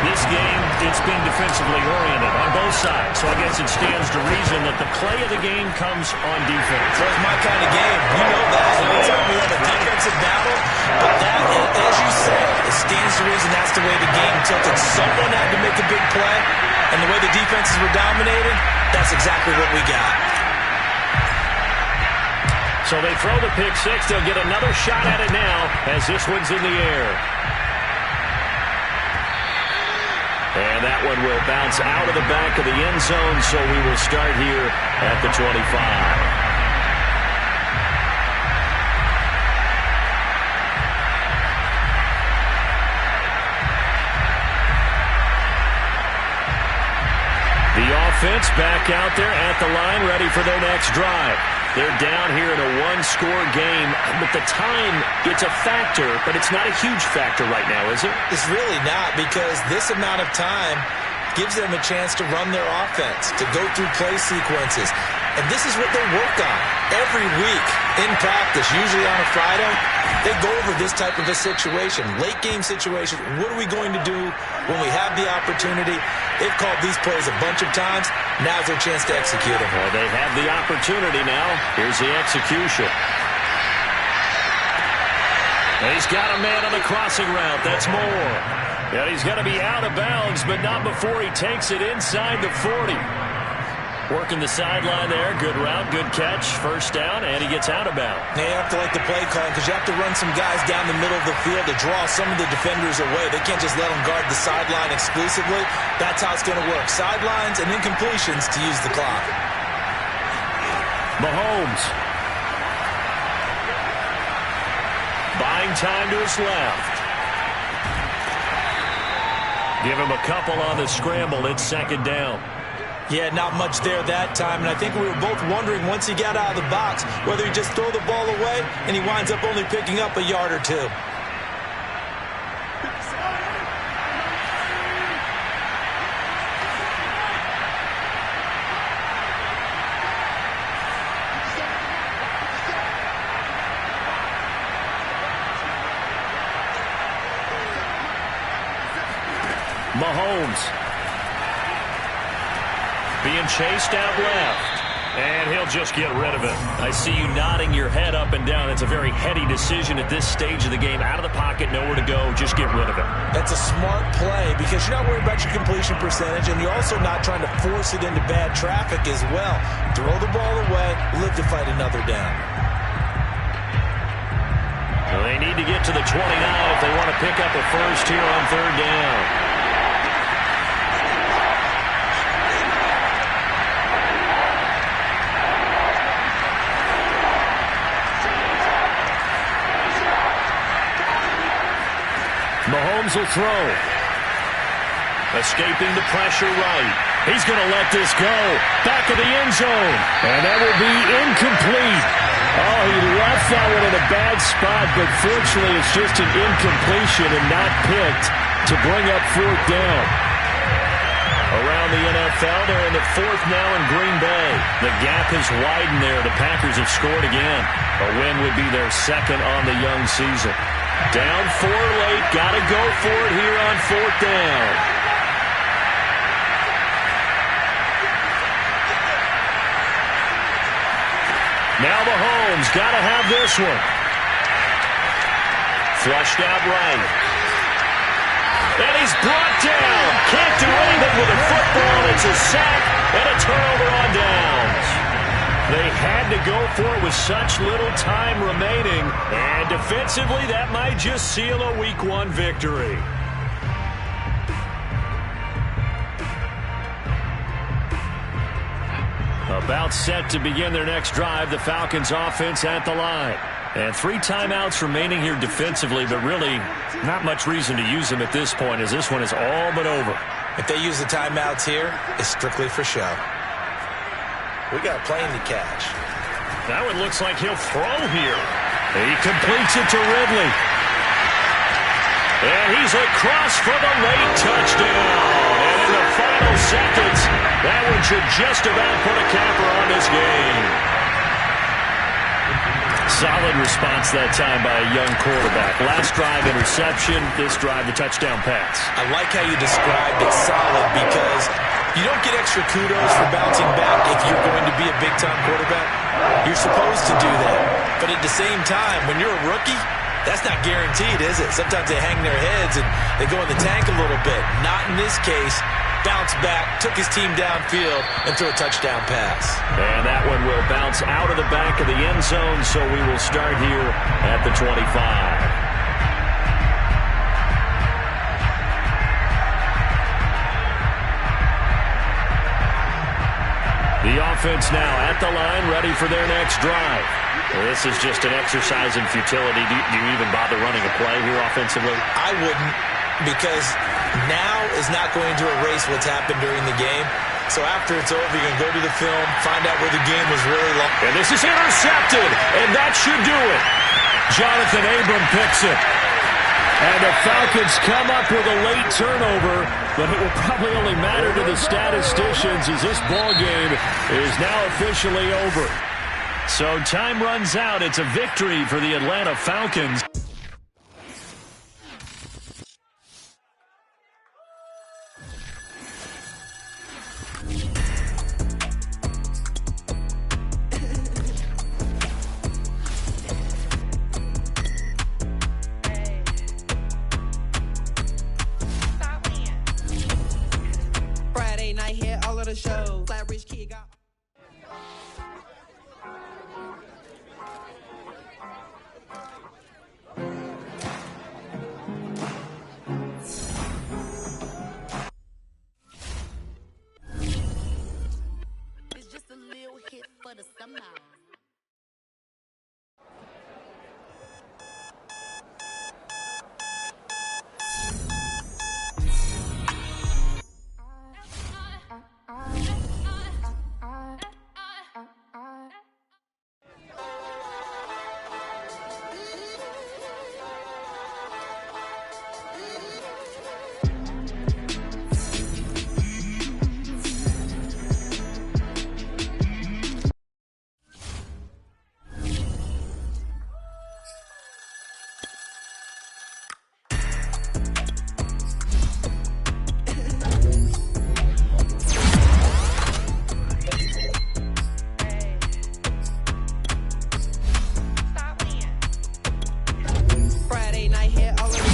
S1: This game, it's been defensively oriented on both sides, so I guess it stands to reason that the play of the game comes on defense.
S3: That's my kind of game. You know that. Anytime we have a defensive battle, but that, as you said, it stands to reason that's the way the game tilted. Someone had to make a big play, and the way the defenses were dominating, that's exactly what we got.
S1: So they throw the pick six. They'll get another shot at it now as this one's in the air. And that one will bounce out of the back of the end zone, so we will start here at the 25. The offense back out there at the line, ready for their next drive. They're down here in a one-score game, but the time, it's a factor, but it's not a huge factor right now, is it?
S3: It's really not, because this amount of time gives them a chance to run their offense, to go through play sequences. And this is what they work on every week in practice, usually on a Friday. They go over this type of a situation, late-game situation. What are we going to do when we have the opportunity? They've called these plays a bunch of times. Now's their chance to execute them.
S1: Well, they have the opportunity now. Here's the execution. And he's got a man on the crossing route. That's Moore. And he's going to be out of bounds, but not before he takes it inside the 40. Working the sideline there. Good route, good catch. First down, and he gets out of bounds.
S3: Now you have to like the play call because you have to run some guys down the middle of the field to draw some of the defenders away. They can't just let them guard the sideline exclusively. That's how it's going to work. Sidelines and incompletions to use the clock.
S1: Mahomes. Buying time to his left. Give him a couple on the scramble. It's second down.
S3: Yeah, not much there that time, and I think we were both wondering once he got out of the box whether he just throw the ball away and he winds up only picking up a yard or two.
S1: Mahomes. Being chased out left. And he'll just get rid of it. I see you nodding your head up and down. It's a very heady decision at this stage of the game. Out of the pocket, nowhere to go. Just get rid of it.
S3: That's a smart play because you're not worried about your completion percentage, and you're also not trying to force it into bad traffic as well. Throw the ball away, live to fight another down.
S1: Well, they need to get to the 29 if they want to pick up a first here on third down. Mahomes will throw. Escaping the pressure right. He's going to let this go. Back of the end zone. And that will be incomplete. Oh, he left that one in a bad spot, but fortunately it's just an incompletion and not picked to bring up fourth down. Around the NFL, they're in the fourth now in Green Bay. The gap has widened there. The Packers have scored again. A win would be their second on the young season. Down 4 late. Got to go for it here on fourth down. Now Mahomes got to have this one. Flushed out right. And he's brought down. Can't do anything with the football. It's a sack and a turnover on downs. They had to go for it with such little time remaining. And defensively, that might just seal a Week 1 victory. About set to begin their next drive. The Falcons offense at the line. And 3 timeouts remaining here defensively, but really not much reason to use them at this point as this one is all but over.
S3: If they use the timeouts here, it's strictly for show. We got a plane to catch.
S1: That one looks like he'll throw here. He completes it to Ridley. And he's across for the late touchdown. And in the final seconds, that one should just about put a capper on this game. Solid response that time by a young quarterback. Last drive, interception. This drive, the touchdown pass.
S3: I like how you described it solid because you don't get extra kudos for bouncing back if you're going to be a big-time quarterback. You're supposed to do that. But at the same time, when you're a rookie, that's not guaranteed, is it? Sometimes they hang their heads and they go in the tank a little bit. Not in this case. Bounce back, took his team downfield, and threw a touchdown pass.
S1: And that one will bounce out of the back of the end zone, so we will start here at the 25. The offense now at the line, ready for their next drive. This is just an exercise in futility. Do you even bother running a play here offensively?
S3: I wouldn't, because now is not going to erase what's happened during the game. So after it's over, you can go to the film, find out where the game was really long.
S1: And this is intercepted, and that should do it. Jonathan Abram picks it. And the Falcons come up with a late turnover, but it will probably only matter to the statisticians as this ball game is now officially over. So time runs out. It's a victory for the Atlanta Falcons.
S6: Friday night here, all of the shows. Flat rich kid got.
S7: It's just a little hit for the summer.
S6: Friday night here, all of the shows.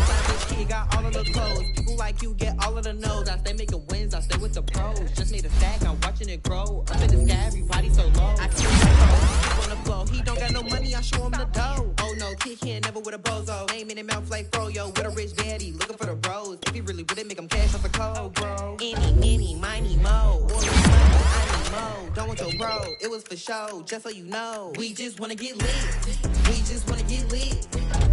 S6: Flat rich kid got all of the clothes. People like you get all of the no's. I stay making wins, I stay with the pros. Just made a stack, I'm watching it grow. Up in the sky, everybody so low. I see him on the floor. He don't got no money, I show him the dough. Oh no, kid can't never with a bozo. Name in the mouth like froyo. With a rich baddie, looking for the bros. If he really would it, make him cash off the code, bro. Any, miny, mo. All this money, I need mo. Don't want your bro, it was for show. Just so you know, we just wanna get lit. We just wanna get lit.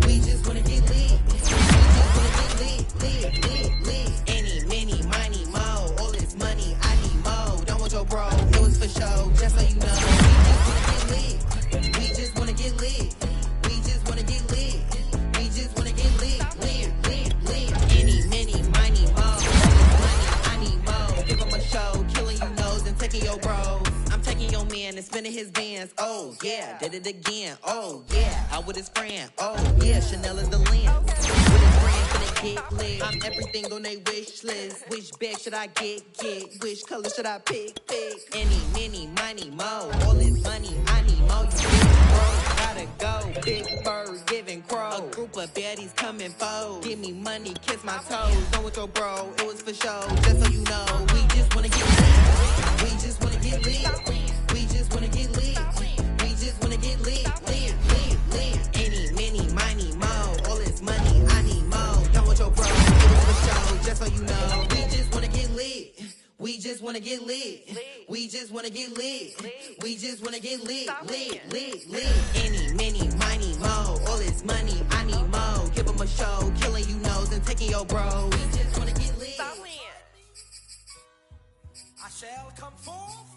S6: We just wanna get lit. We just wanna get lit. Any, many, miny, mo. All this money, I need mo. Don't want your bro, it was for show. Just so you know, we just wanna get lit. We just man and spinning his bands. Oh, yeah, did it again. Oh, yeah, out with his friend. Oh, yeah, Chanel is the lens. With his friend, finna get lit. I'm everything on they wish list. Which bag should I get? Which color should I pick? Any, mini, money, mo. All this money, I need mo. You big bro, gotta go. Big bird, giving crow. A group of baddies coming foes. Give me money, kiss my toes. Don't with your bro, it was for show. Just so you know, we just wanna get lit. We just wanna get lit. We just wanna get lit. We just wanna get lit. Lit. Any, mini, money, mo. All this money, I need mo. Don't with your bro, it was for show. Just so you know, we just wanna get lit. We just wanna get lit. We just wanna get lit. We just wanna get lit. Lit. Any, mini, money, mo. All this money, I need mo. Give them a show, killing you nose and taking your bro. We just wanna get lit.
S8: I shall come forth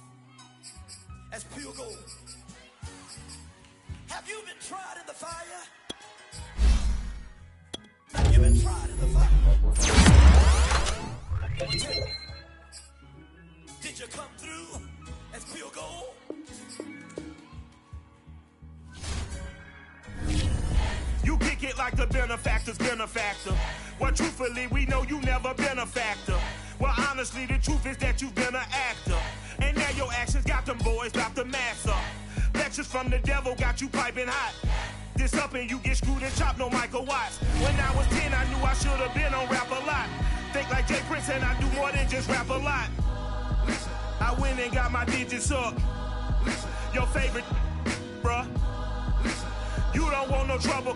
S8: as pure gold. Have you been tried in the fire? Have you been tried in the fire? Tell me, did you come through as pure gold?
S9: You kick it like the benefactor's benefactor. Well, truthfully, we know you never been a factor. Well, honestly, the truth is that you've been an actor. And now your actions got them boys drop the mask up. Lectures from the devil got you piping hot. This up and you get screwed and chopped, no Michael Watts. When I was 10, I knew I should have been on rap a lot. Think like Jay Prince and I do more than just rap a lot. I went and got my digits up. Your favorite, bruh. You don't want no trouble.